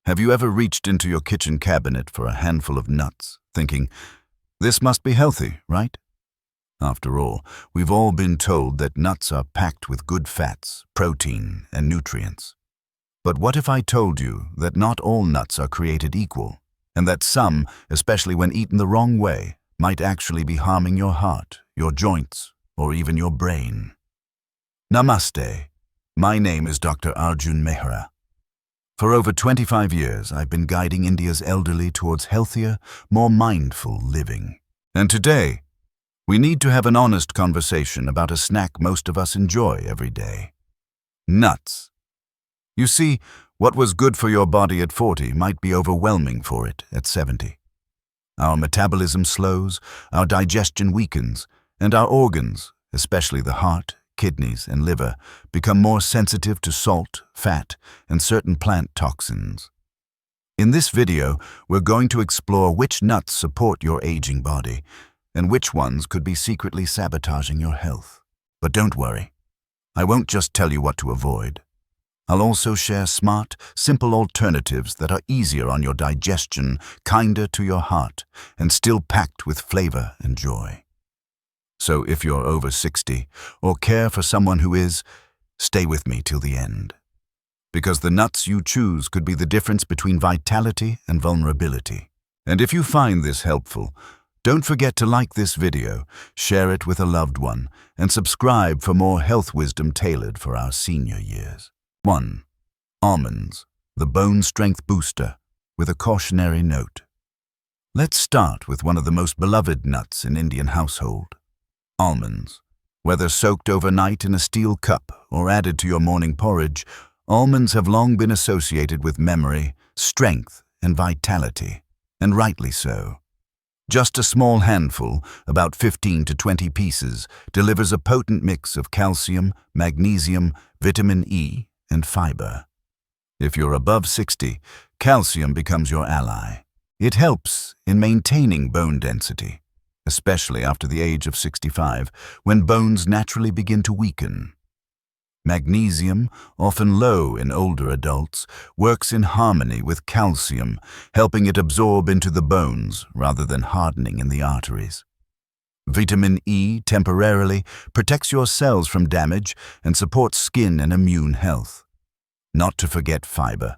Have you ever reached into your kitchen cabinet for a handful of nuts, thinking, this must be healthy, right? After all, we've all been told that nuts are packed with good fats, protein, and nutrients. But what if I told you that not all nuts are created equal, and that some, especially when eaten the wrong way, might actually be harming your heart, your joints, or even your brain? Namaste. My name is Dr. Arjun Mehra. For over 25 years, I've been guiding India's elderly towards healthier, more mindful living. And today, we need to have an honest conversation about a snack most of us enjoy every day. Nuts. You see, what was good for your body at 40 might be overwhelming for it at 70. Our metabolism slows, our digestion weakens, and our organs, especially the heart, kidneys, and liver, become more sensitive to salt, fat, and certain plant toxins. In this video, we're going to explore which nuts support your aging body, and which ones could be secretly sabotaging your health. But don't worry, I won't just tell you what to avoid. I'll also share smart, simple alternatives that are easier on your digestion, kinder to your heart, and still packed with flavor and joy. So if you're over 60 or care for someone who is, stay with me till the end. Because the nuts you choose could be the difference between vitality and vulnerability. And if you find this helpful, don't forget to like this video, share it with a loved one, and subscribe for more health wisdom tailored for our senior years. 1. Almonds, the bone strength booster, with a cautionary note. Let's start with one of the most beloved nuts in Indian household. Almonds. Whether soaked overnight in a steel cup or added to your morning porridge, almonds have long been associated with memory, strength, and vitality, and rightly so. Just a small handful, about 15 to 20 pieces, delivers a potent mix of calcium, magnesium, vitamin E, and fiber. If you're above 60, calcium becomes your ally. It helps in maintaining bone density, especially after the age of 65, when bones naturally begin to weaken. Magnesium, often low in older adults, works in harmony with calcium, helping it absorb into the bones rather than hardening in the arteries. Vitamin E temporarily protects your cells from damage and supports skin and immune health. Not to forget fiber.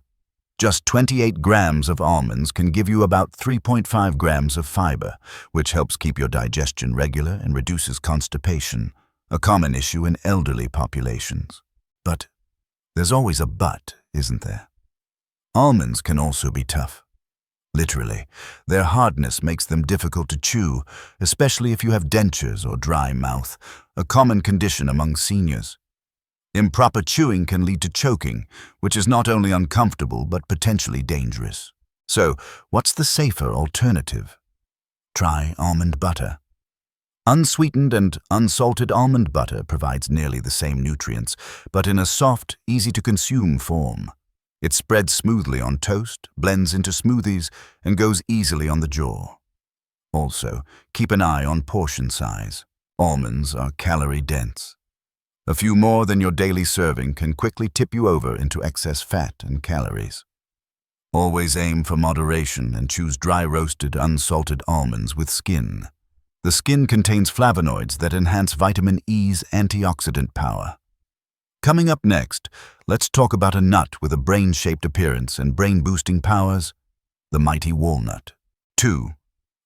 Just 28 grams of almonds can give you about 3.5 grams of fiber, which helps keep your digestion regular and reduces constipation, a common issue in elderly populations. But there's always a but, isn't there? Almonds can also be tough. Literally, their hardness makes them difficult to chew, especially if you have dentures or dry mouth, a common condition among seniors. Improper chewing can lead to choking, which is not only uncomfortable but potentially dangerous. So, what's the safer alternative? Try almond butter. Unsweetened and unsalted almond butter provides nearly the same nutrients, but in a soft, easy-to-consume form. It spreads smoothly on toast, blends into smoothies, and goes easily on the jaw. Also, keep an eye on portion size. Almonds are calorie-dense. A few more than your daily serving can quickly tip you over into excess fat and calories. Always aim for moderation and choose dry-roasted, unsalted almonds with skin. The skin contains flavonoids that enhance vitamin E's antioxidant power. Coming up next, let's talk about a nut with a brain-shaped appearance and brain-boosting powers, the mighty walnut. 2.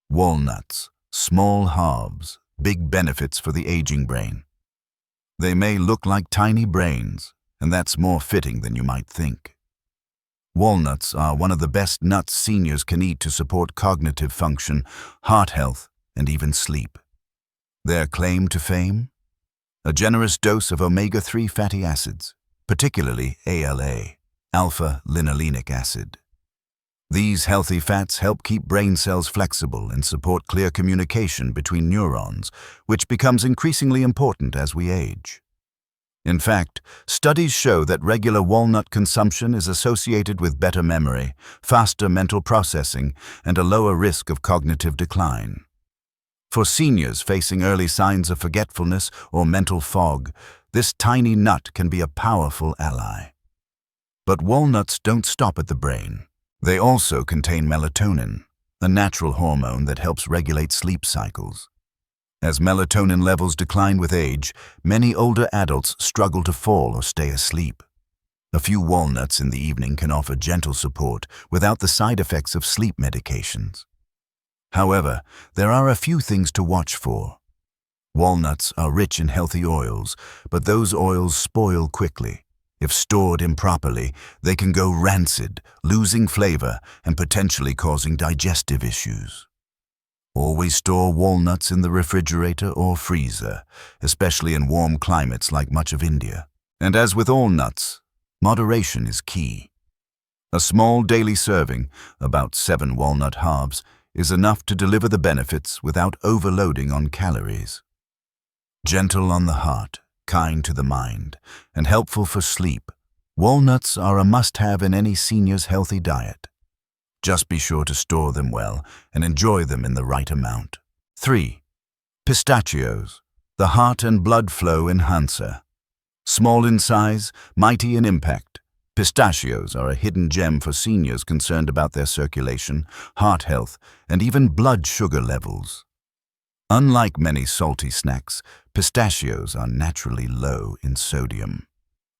Walnuts, small halves, big benefits for the aging brain. They may look like tiny brains, and that's more fitting than you might think. Walnuts are one of the best nuts seniors can eat to support cognitive function, heart health, and even sleep. Their claim to fame? A generous dose of omega-3 fatty acids, particularly ALA, alpha-linolenic acid. These healthy fats help keep brain cells flexible and support clear communication between neurons, which becomes increasingly important as we age. In fact, studies show that regular walnut consumption is associated with better memory, faster mental processing, and a lower risk of cognitive decline. For seniors facing early signs of forgetfulness or mental fog, this tiny nut can be a powerful ally. But walnuts don't stop at the brain. They also contain melatonin, a natural hormone that helps regulate sleep cycles. As melatonin levels decline with age, many older adults struggle to fall or stay asleep. A few walnuts in the evening can offer gentle support without the side effects of sleep medications. However, there are a few things to watch for. Walnuts are rich in healthy oils, but those oils spoil quickly. If stored improperly, they can go rancid, losing flavor and potentially causing digestive issues. Always store walnuts in the refrigerator or freezer, especially in warm climates like much of India. And as with all nuts, moderation is key. A small daily serving, about 7 walnut halves, is enough to deliver the benefits without overloading on calories. Gentle on the heart, kind to the mind, and helpful for sleep, walnuts are a must-have in any senior's healthy diet. Just be sure to store them well and enjoy them in the right amount. 3. Pistachios, the heart and blood flow enhancer. Small in size, mighty in impact, pistachios are a hidden gem for seniors concerned about their circulation, heart health, and even blood sugar levels. Unlike many salty snacks, pistachios are naturally low in sodium.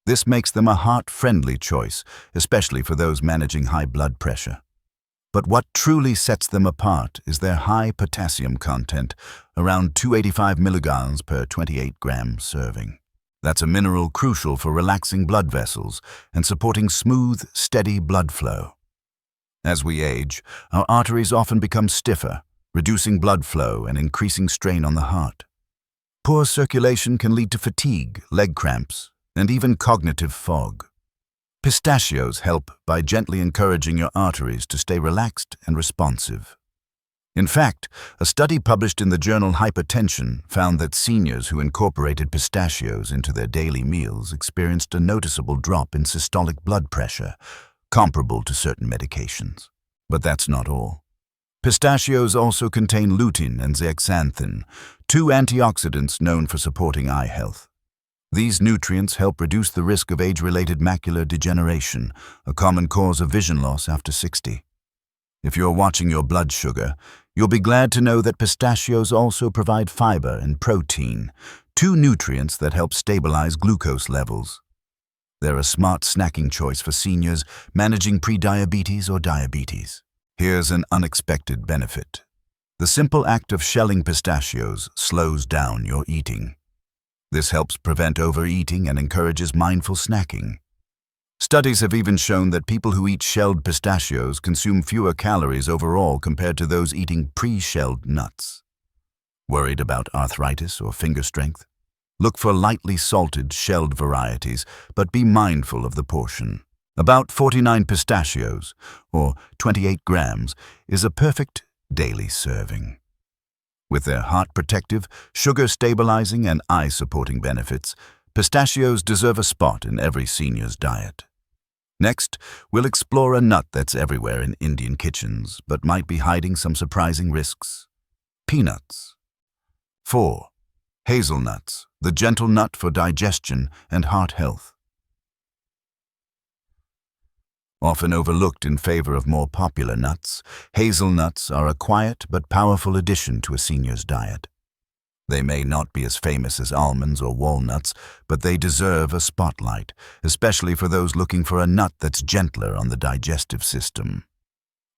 This makes them a heart-friendly choice, especially for those managing high blood pressure. But what truly sets them apart is their high potassium content, around 285 milligrams per 28-gram serving. That's a mineral crucial for relaxing blood vessels and supporting smooth, steady blood flow. As we age, our arteries often become stiffer, reducing blood flow and increasing strain on the heart. Poor circulation can lead to fatigue, leg cramps, and even cognitive fog. Pistachios help by gently encouraging your arteries to stay relaxed and responsive. In fact, a study published in the journal Hypertension found that seniors who incorporated pistachios into their daily meals experienced a noticeable drop in systolic blood pressure, comparable to certain medications. But that's not all. Pistachios also contain lutein and zeaxanthin, 2 antioxidants known for supporting eye health. These nutrients help reduce the risk of age-related macular degeneration, a common cause of vision loss after 60. If you're watching your blood sugar, you'll be glad to know that pistachios also provide fiber and protein, 2 nutrients that help stabilize glucose levels. They're a smart snacking choice for seniors managing prediabetes or diabetes. Here's an unexpected benefit. The simple act of shelling pistachios slows down your eating. This helps prevent overeating and encourages mindful snacking. Studies have even shown that people who eat shelled pistachios consume fewer calories overall compared to those eating pre-shelled nuts. Worried about arthritis or finger strength? Look for lightly salted, shelled varieties, but be mindful of the portion. About 49 pistachios, or 28 grams, is a perfect daily serving. With their heart-protective, sugar-stabilizing, and eye-supporting benefits, pistachios deserve a spot in every senior's diet. Next, we'll explore a nut that's everywhere in Indian kitchens, but might be hiding some surprising risks. Peanuts. 4. Hazelnuts, the gentle nut for digestion and heart health. Often overlooked in favor of more popular nuts, hazelnuts are a quiet but powerful addition to a senior's diet. They may not be as famous as almonds or walnuts, but they deserve a spotlight, especially for those looking for a nut that's gentler on the digestive system.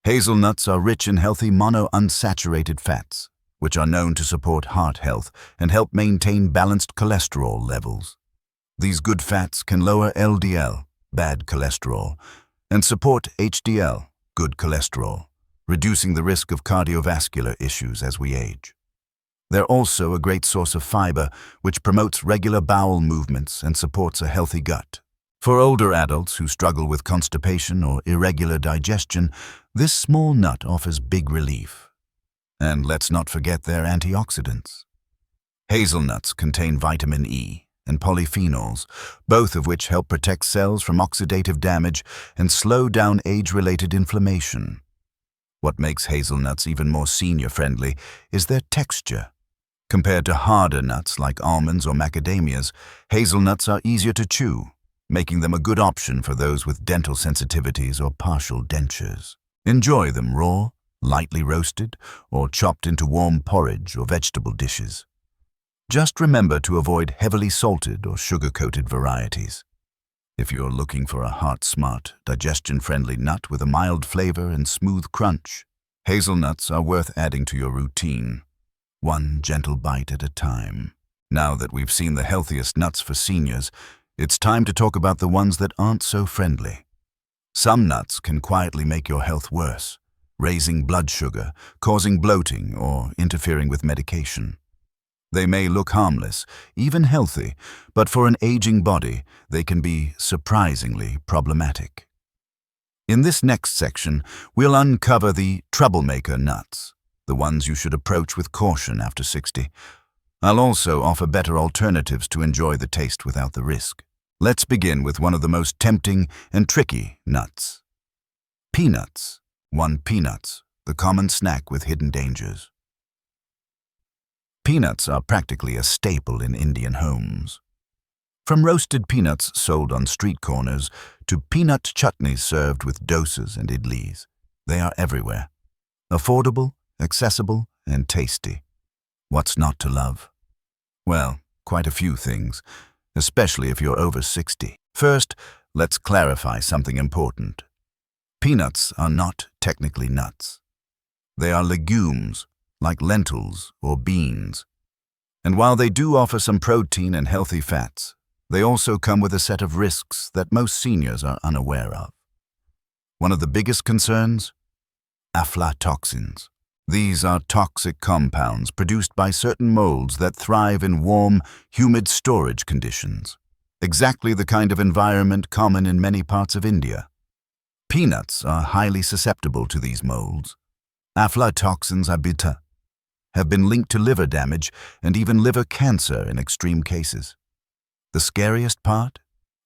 Hazelnuts are rich in healthy monounsaturated fats, which are known to support heart health and help maintain balanced cholesterol levels. These good fats can lower LDL, bad cholesterol, and support HDL, good cholesterol, reducing the risk of cardiovascular issues as we age. They're also a great source of fiber, which promotes regular bowel movements and supports a healthy gut. For older adults who struggle with constipation or irregular digestion, this small nut offers big relief. And let's not forget their antioxidants. Hazelnuts contain vitamin E and polyphenols, both of which help protect cells from oxidative damage and slow down age-related inflammation. What makes hazelnuts even more senior-friendly is their texture. Compared to harder nuts like almonds or macadamias, hazelnuts are easier to chew, making them a good option for those with dental sensitivities or partial dentures. Enjoy them raw, lightly roasted, or chopped into warm porridge or vegetable dishes. Just remember to avoid heavily salted or sugar-coated varieties. If you're looking for a heart-smart, digestion-friendly nut with a mild flavor and smooth crunch, hazelnuts are worth adding to your routine, one gentle bite at a time. Now that we've seen the healthiest nuts for seniors, it's time to talk about the ones that aren't so friendly. Some nuts can quietly make your health worse, raising blood sugar, causing bloating, or interfering with medication. They may look harmless, even healthy, but for an aging body, they can be surprisingly problematic. In this next section, we'll uncover the troublemaker nuts, the ones you should approach with caution after 60. I'll also offer better alternatives to enjoy the taste without the risk. Let's begin with one of the most tempting and tricky nuts. Peanuts. Peanuts, the common snack with hidden dangers. Peanuts are practically a staple in Indian homes. From roasted peanuts sold on street corners to peanut chutneys served with dosas and idlis, they are everywhere. Affordable, accessible, and tasty. What's not to love? Well, quite a few things, especially if you're over 60. First, let's clarify something important. Peanuts are not technically nuts. They are legumes, like lentils or beans. And while they do offer some protein and healthy fats, they also come with a set of risks that most seniors are unaware of. One of the biggest concerns? Aflatoxins. These are toxic compounds produced by certain molds that thrive in warm, humid storage conditions, exactly the kind of environment common in many parts of India. Peanuts are highly susceptible to these molds. Aflatoxins have been linked to liver damage and even liver cancer in extreme cases. The scariest part?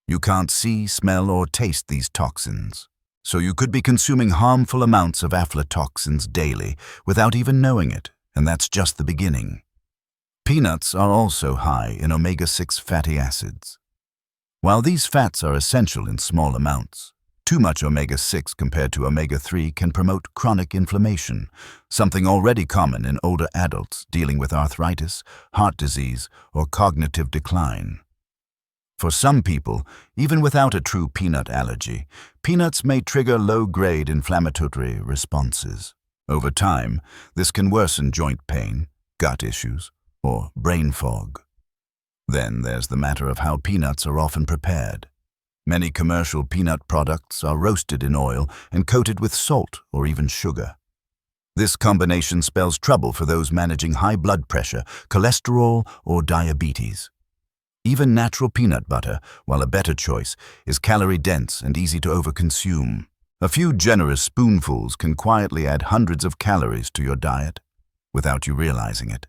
You can't see, smell, or taste these toxins. So you could be consuming harmful amounts of aflatoxins daily without even knowing it, and that's just the beginning. Peanuts are also high in omega-6 fatty acids. While these fats are essential in small amounts, too much omega-6 compared to omega-3 can promote chronic inflammation, something already common in older adults dealing with arthritis, heart disease, or cognitive decline. For some people, even without a true peanut allergy, peanuts may trigger low-grade inflammatory responses. Over time, this can worsen joint pain, gut issues, or brain fog. Then there's the matter of how peanuts are often prepared. Many commercial peanut products are roasted in oil and coated with salt or even sugar. This combination spells trouble for those managing high blood pressure, cholesterol, or diabetes. Even natural peanut butter, while a better choice, is calorie-dense and easy to overconsume. A few generous spoonfuls can quietly add hundreds of calories to your diet without you realizing it.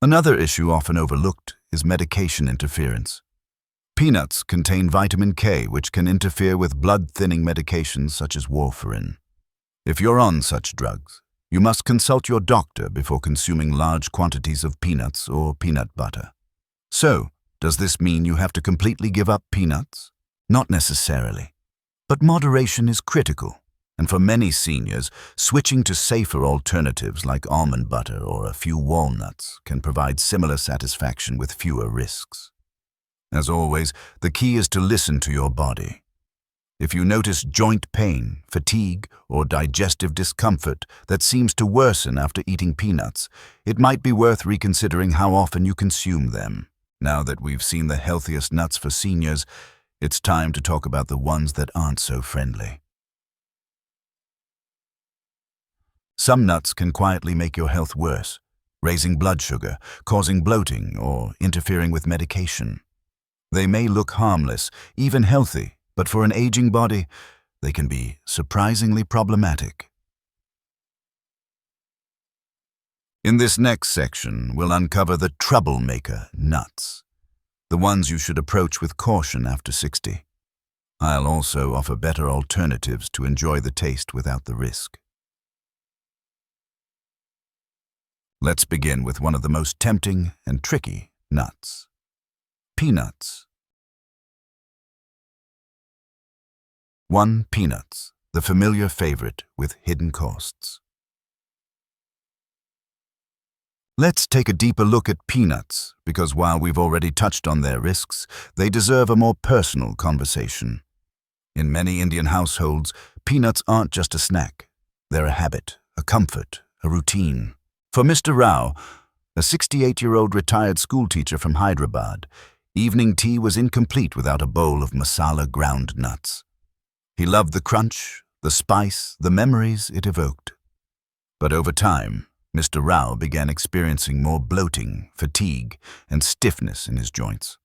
Another issue often overlooked is medication interference. Peanuts contain vitamin K, which can interfere with blood-thinning medications such as warfarin. If you're on such drugs, you must consult your doctor before consuming large quantities of peanuts or peanut butter. So, does this mean you have to completely give up peanuts? Not necessarily. But moderation is critical, and for many seniors, switching to safer alternatives like almond butter or a few walnuts can provide similar satisfaction with fewer risks. As always, the key is to listen to your body. If you notice joint pain, fatigue, or digestive discomfort that seems to worsen after eating peanuts, it might be worth reconsidering how often you consume them. Now that we've seen the healthiest nuts for seniors, it's time to talk about the ones that aren't so friendly. Some nuts can quietly make your health worse, raising blood sugar, causing bloating, or interfering with medication. They may look harmless, even healthy, but for an aging body, they can be surprisingly problematic. In this next section, we'll uncover the troublemaker nuts, the ones you should approach with caution after 60. I'll also offer better alternatives to enjoy the taste without the risk. Let's begin with one of the most tempting and tricky nuts: peanuts. 1. Peanuts, the familiar favorite with hidden costs. Let's take a deeper look at peanuts, because while we've already touched on their risks, they deserve a more personal conversation. In many Indian households, peanuts aren't just a snack. They're a habit, a comfort, a routine. For Mr. Rao, a 68-year-old retired schoolteacher from Hyderabad, evening tea was incomplete without a bowl of masala ground nuts. He loved the crunch, the spice, the memories it evoked. But over time, Mr. Rao began experiencing more bloating, fatigue, and stiffness in his joints.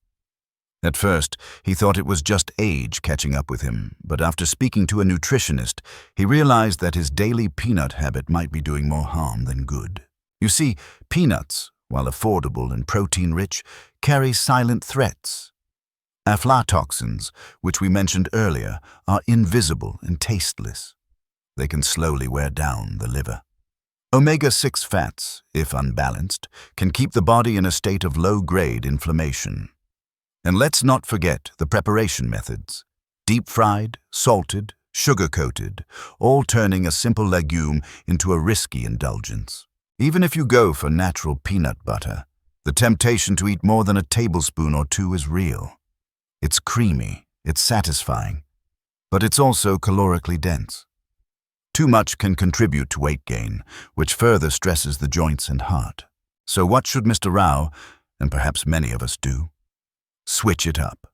At first, he thought it was just age catching up with him, but after speaking to a nutritionist, he realized that his daily peanut habit might be doing more harm than good. You see, peanuts, while affordable and protein-rich, carry silent threats. Aflatoxins, which we mentioned earlier, are invisible and tasteless. They can slowly wear down the liver. Omega-6 fats, if unbalanced, can keep the body in a state of low-grade inflammation. And let's not forget the preparation methods. Deep-fried, salted, sugar-coated, all turning a simple legume into a risky indulgence. Even if you go for natural peanut butter, the temptation to eat more than a tablespoon or two is real. It's creamy, it's satisfying, but it's also calorically dense. Too much can contribute to weight gain, which further stresses the joints and heart. So what should Mr. Rao, and perhaps many of us, do? Switch it up.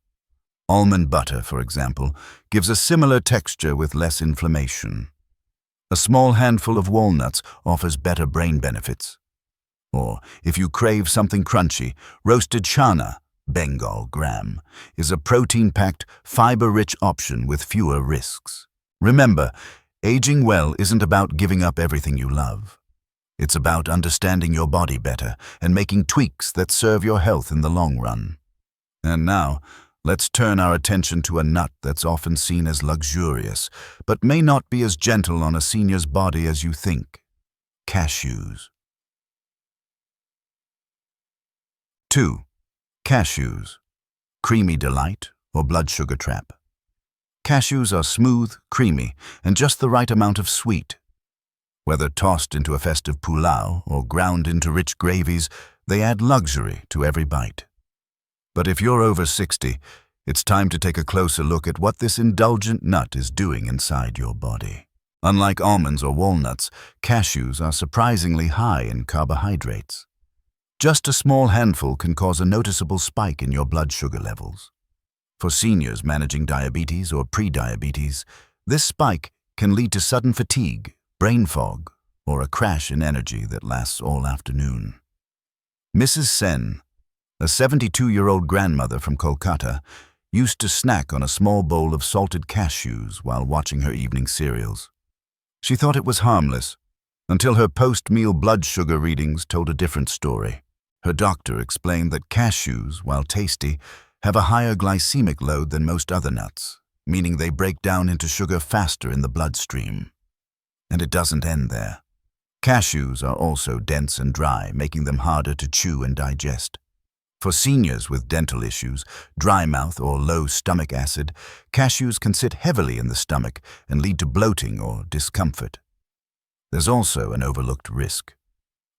Almond butter, for example, gives a similar texture with less inflammation. A small handful of walnuts offers better brain benefits. Or, if you crave something crunchy, roasted chana, Bengal gram, is a protein-packed, fiber-rich option with fewer risks. Remember, aging well isn't about giving up everything you love. It's about understanding your body better and making tweaks that serve your health in the long run. And now, let's turn our attention to a nut that's often seen as luxurious, but may not be as gentle on a senior's body as you think. Cashews. 2. Cashews. Creamy delight or blood sugar trap. Cashews are smooth, creamy, and just the right amount of sweet. Whether tossed into a festive pulao or ground into rich gravies, they add luxury to every bite. But if you're over 60, it's time to take a closer look at what this indulgent nut is doing inside your body. Unlike almonds or walnuts, cashews are surprisingly high in carbohydrates. Just a small handful can cause a noticeable spike in your blood sugar levels. For seniors managing diabetes or pre-diabetes, this spike can lead to sudden fatigue, brain fog, or a crash in energy that lasts all afternoon. Mrs. Sen, a 72-year-old grandmother from Kolkata, used to snack on a small bowl of salted cashews while watching her evening serials. She thought it was harmless, until her post-meal blood sugar readings told a different story. Her doctor explained that cashews, while tasty, have a higher glycemic load than most other nuts, meaning they break down into sugar faster in the bloodstream. And it doesn't end there. Cashews are also dense and dry, making them harder to chew and digest. For seniors with dental issues, dry mouth, or low stomach acid, cashews can sit heavily in the stomach and lead to bloating or discomfort. There's also an overlooked risk.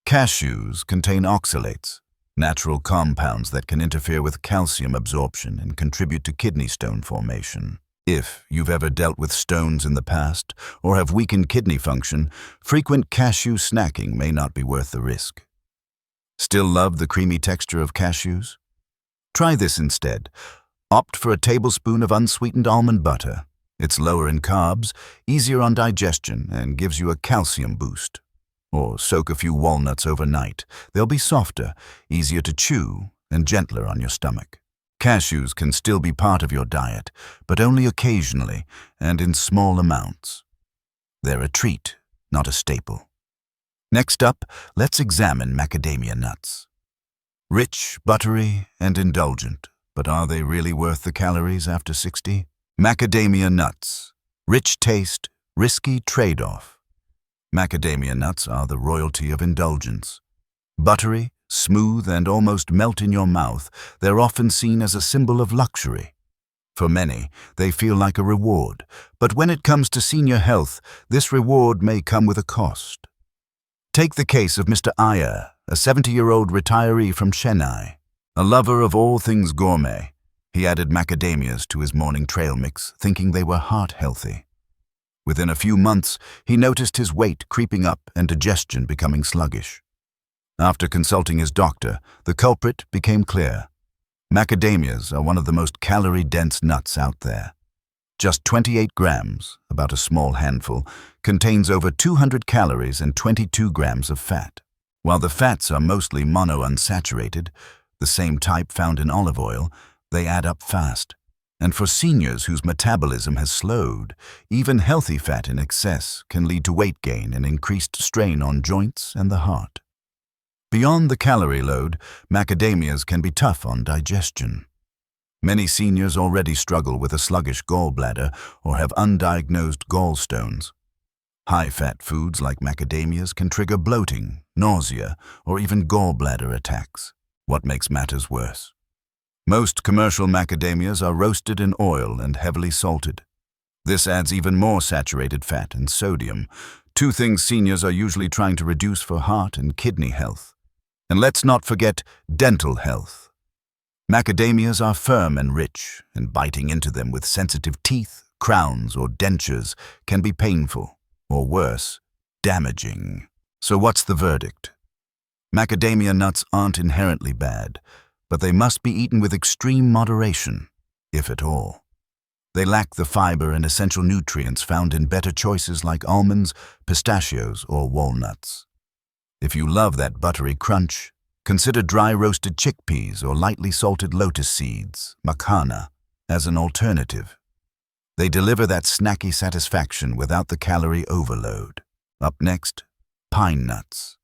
Cashews contain oxalates, natural compounds that can interfere with calcium absorption and contribute to kidney stone formation. If you've ever dealt with stones in the past or have weakened kidney function, frequent cashew snacking may not be worth the risk. Still love the creamy texture of cashews? Try this instead. Opt for a tablespoon of unsweetened almond butter. It's lower in carbs, easier on digestion, and gives you a calcium boost. Or soak a few walnuts overnight. They'll be softer, easier to chew, and gentler on your stomach. Cashews can still be part of your diet, but only occasionally and in small amounts. They're a treat, not a staple. Next up, let's examine macadamia nuts. Rich, buttery, and indulgent, but are they really worth the calories after 60? Macadamia nuts. Rich taste, risky trade-off. Macadamia nuts are the royalty of indulgence. Buttery, smooth, and almost melt in your mouth, they're often seen as a symbol of luxury. For many, they feel like a reward, but when it comes to senior health, this reward may come with a cost. Take the case of Mr. Iyer, a 70-year-old retiree from Chennai. A lover of all things gourmet, he added macadamias to his morning trail mix, thinking they were heart-healthy. Within a few months, he noticed his weight creeping up and digestion becoming sluggish. After consulting his doctor, the culprit became clear. Macadamias are one of the most calorie-dense nuts out there. Just 28 grams, about a small handful, contains over 200 calories and 22 grams of fat. While the fats are mostly monounsaturated, the same type found in olive oil, they add up fast. And for seniors whose metabolism has slowed, even healthy fat in excess can lead to weight gain and increased strain on joints and the heart. Beyond the calorie load, macadamias can be tough on digestion. Many seniors already struggle with a sluggish gallbladder or have undiagnosed gallstones. High-fat foods like macadamias can trigger bloating, nausea, or even gallbladder attacks. What makes matters worse? Most commercial macadamias are roasted in oil and heavily salted. This adds even more saturated fat and sodium, two things seniors are usually trying to reduce for heart and kidney health. And let's not forget dental health. Macadamias are firm and rich, and biting into them with sensitive teeth, crowns, or dentures can be painful, or worse, damaging. So what's the verdict? Macadamia nuts aren't inherently bad, but they must be eaten with extreme moderation, if at all. They lack the fiber and essential nutrients found in better choices like almonds, pistachios, or walnuts. If you love that buttery crunch, consider dry roasted chickpeas or lightly salted lotus seeds, makhana, as an alternative. They deliver that snacky satisfaction without the calorie overload. Up next, pine nuts.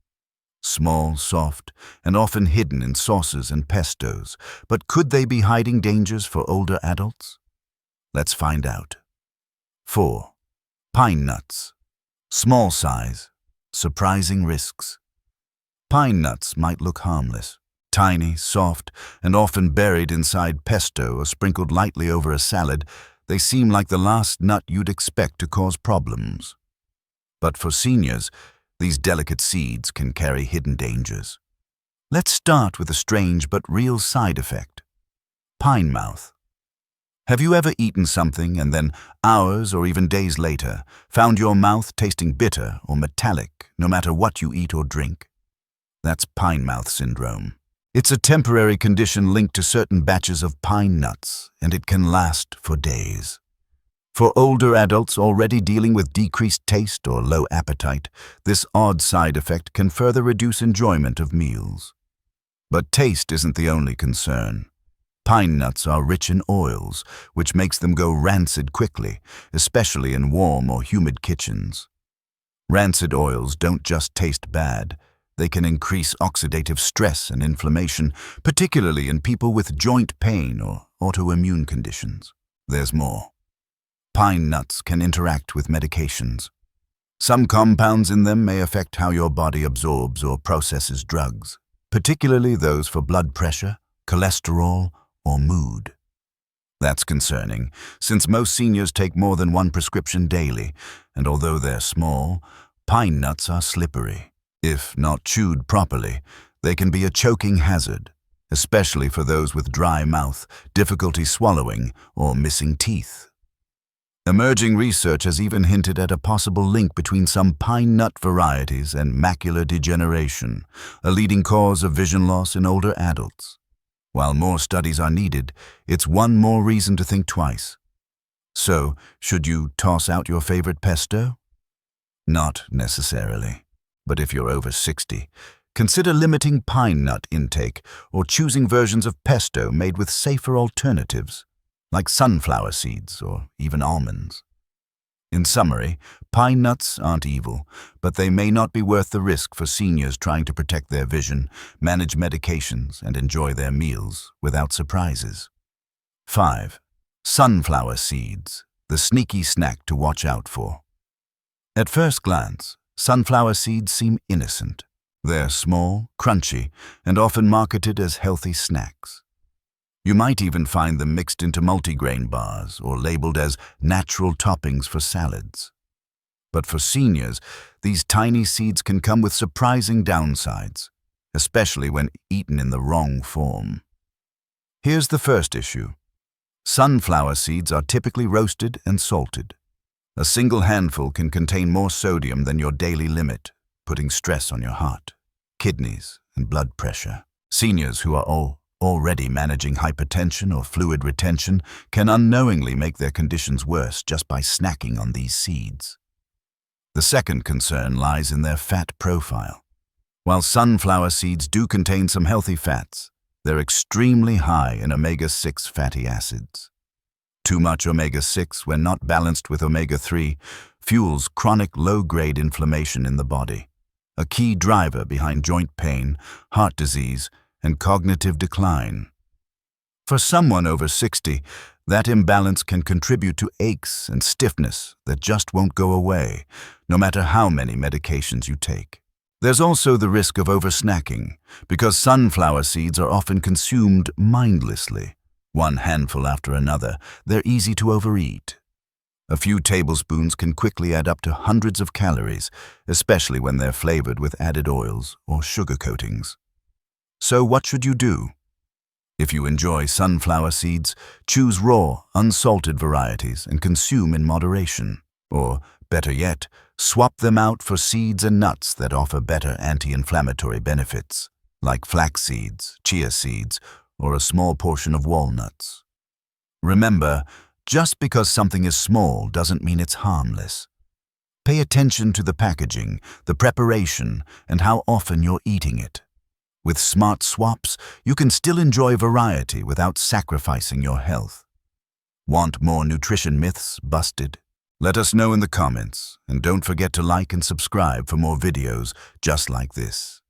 Small, soft, and often hidden in sauces and pestos, but could they be hiding dangers for older adults? Let's find out. 4. Pine nuts. Small size, surprising risks. Pine nuts might look harmless. Tiny, soft, and often buried inside pesto or sprinkled lightly over a salad, they seem like the last nut you'd expect to cause problems. But for seniors, these delicate seeds can carry hidden dangers. Let's start with a strange but real side effect. Pine mouth. Have you ever eaten something and then, hours or even days later, found your mouth tasting bitter or metallic no matter what you eat or drink? That's pine mouth syndrome. It's a temporary condition linked to certain batches of pine nuts, and it can last for days. For older adults already dealing with decreased taste or low appetite, this odd side effect can further reduce enjoyment of meals. But taste isn't the only concern. Pine nuts are rich in oils, which makes them go rancid quickly, especially in warm or humid kitchens. Rancid oils don't just taste bad. They can increase oxidative stress and inflammation, particularly in people with joint pain or autoimmune conditions. There's more. Pine nuts can interact with medications. Some compounds in them may affect how your body absorbs or processes drugs, particularly those for blood pressure, cholesterol, or mood. That's concerning, since most seniors take more than one prescription daily, and although they're small, pine nuts are slippery. If not chewed properly, they can be a choking hazard, especially for those with dry mouth, difficulty swallowing, or missing teeth. Emerging research has even hinted at a possible link between some pine nut varieties and macular degeneration, a leading cause of vision loss in older adults. While more studies are needed, it's one more reason to think twice. So, should you toss out your favorite pesto? Not necessarily. But if you're over 60, consider limiting pine nut intake or choosing versions of pesto made with safer alternatives, like sunflower seeds or even almonds. In summary, pine nuts aren't evil, but they may not be worth the risk for seniors trying to protect their vision, manage medications, and enjoy their meals without surprises. 5. Sunflower seeds, the sneaky snack to watch out for. At first glance, sunflower seeds seem innocent. They're small, crunchy, and often marketed as healthy snacks. You might even find them mixed into multigrain bars or labeled as natural toppings for salads. But for seniors, these tiny seeds can come with surprising downsides, especially when eaten in the wrong form. Here's the first issue. Sunflower seeds are typically roasted and salted. A single handful can contain more sodium than your daily limit, putting stress on your heart, kidneys, and blood pressure. Seniors who are already managing hypertension or fluid retention can unknowingly make their conditions worse just by snacking on these seeds. The second concern lies in their fat profile. While sunflower seeds do contain some healthy fats, they're extremely high in omega-6 fatty acids. Too much omega-6, when not balanced with omega-3, fuels chronic low-grade inflammation in the body, a key driver behind joint pain, heart disease, and cognitive decline. For someone over 60, that imbalance can contribute to aches and stiffness that just won't go away, no matter how many medications you take. There's also the risk of oversnacking, because sunflower seeds are often consumed mindlessly. One handful after another, they're easy to overeat. A few tablespoons can quickly add up to hundreds of calories, especially when they're flavored with added oils or sugar coatings. So what should you do? If you enjoy sunflower seeds, choose raw, unsalted varieties and consume in moderation. Or, better yet, swap them out for seeds and nuts that offer better anti-inflammatory benefits, like flax seeds, chia seeds, or a small portion of walnuts. Remember, just because something is small doesn't mean it's harmless. Pay attention to the packaging, the preparation, and how often you're eating it. With smart swaps, you can still enjoy variety without sacrificing your health. Want more nutrition myths busted? Let us know in the comments, and don't forget to like and subscribe for more videos just like this.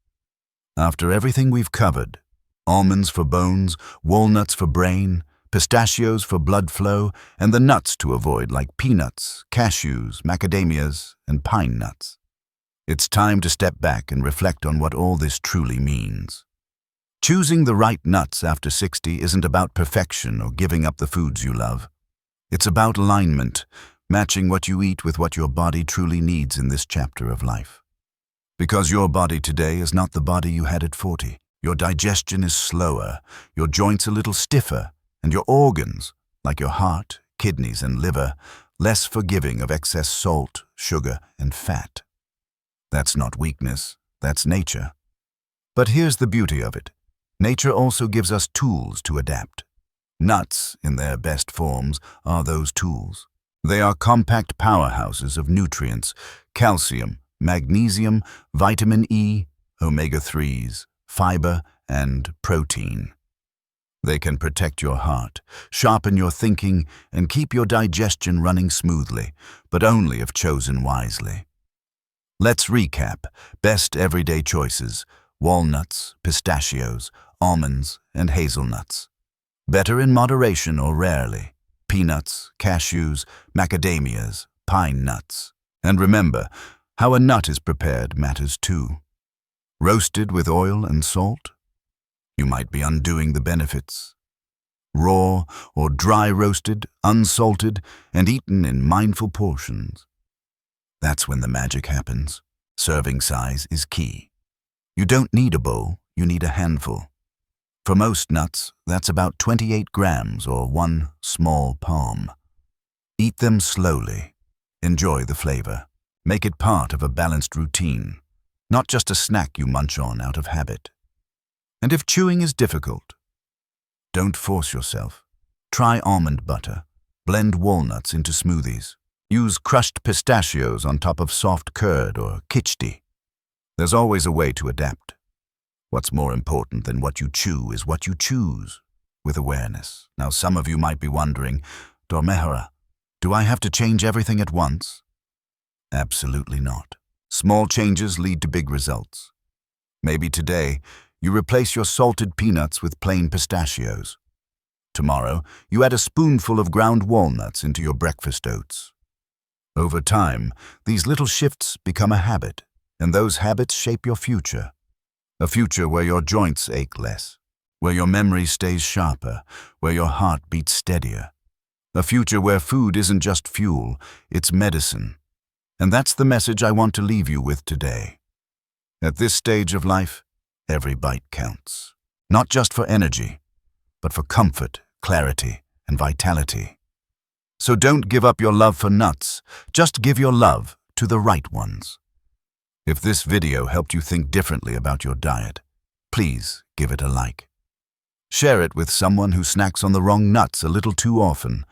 After everything we've covered, almonds for bones, walnuts for brain, pistachios for blood flow, and the nuts to avoid like peanuts, cashews, macadamias, and pine nuts. It's time to step back and reflect on what all this truly means. Choosing the right nuts after 60 isn't about perfection or giving up the foods you love. It's about alignment, matching what you eat with what your body truly needs in this chapter of life. Because your body today is not the body you had at 40. Your digestion is slower, your joints a little stiffer, and your organs, like your heart, kidneys, and liver, less forgiving of excess salt, sugar, and fat. That's not weakness, that's nature. But here's the beauty of it. Nature also gives us tools to adapt. Nuts, in their best forms, are those tools. They are compact powerhouses of nutrients, calcium, magnesium, vitamin E, omega-3s, fiber, and protein. They can protect your heart, sharpen your thinking, and keep your digestion running smoothly, but only if chosen wisely. Let's recap. Best everyday choices: walnuts, pistachios, almonds, and hazelnuts. Better in moderation or rarely: peanuts, cashews, macadamias, pine nuts. And remember, how a nut is prepared matters too. Roasted with oil and salt? You might be undoing the benefits. Raw or dry roasted, unsalted, and eaten in mindful portions. That's when the magic happens. Serving size is key. You don't need a bowl, you need a handful. For most nuts, that's about 28 grams or one small palm. Eat them slowly. Enjoy the flavor. Make it part of a balanced routine, not just a snack you munch on out of habit. And if chewing is difficult, don't force yourself. Try almond butter. Blend walnuts into smoothies. Use crushed pistachios on top of soft curd or khichdi. There's always a way to adapt. What's more important than what you chew is what you choose, with awareness. Now, some of you might be wondering, Dormehara, do I have to change everything at once? Absolutely not. Small changes lead to big results. Maybe today, you replace your salted peanuts with plain pistachios. Tomorrow, you add a spoonful of ground walnuts into your breakfast oats. Over time, these little shifts become a habit, and those habits shape your future. A future where your joints ache less, where your memory stays sharper, where your heart beats steadier. A future where food isn't just fuel, it's medicine. And that's the message I want to leave you with today. At this stage of life, every bite counts. Not just for energy, but for comfort, clarity, and vitality. So don't give up your love for nuts, just give your love to the right ones. If this video helped you think differently about your diet, please give it a like. Share it with someone who snacks on the wrong nuts a little too often,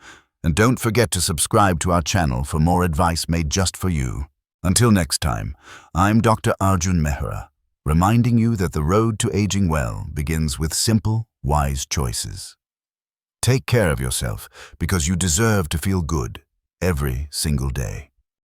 and don't forget to subscribe to our channel for more advice made just for you. Until next time, I'm Dr. Arjun Mehra, reminding you that the road to aging well begins with simple, wise choices. Take care of yourself because you deserve to feel good every single day.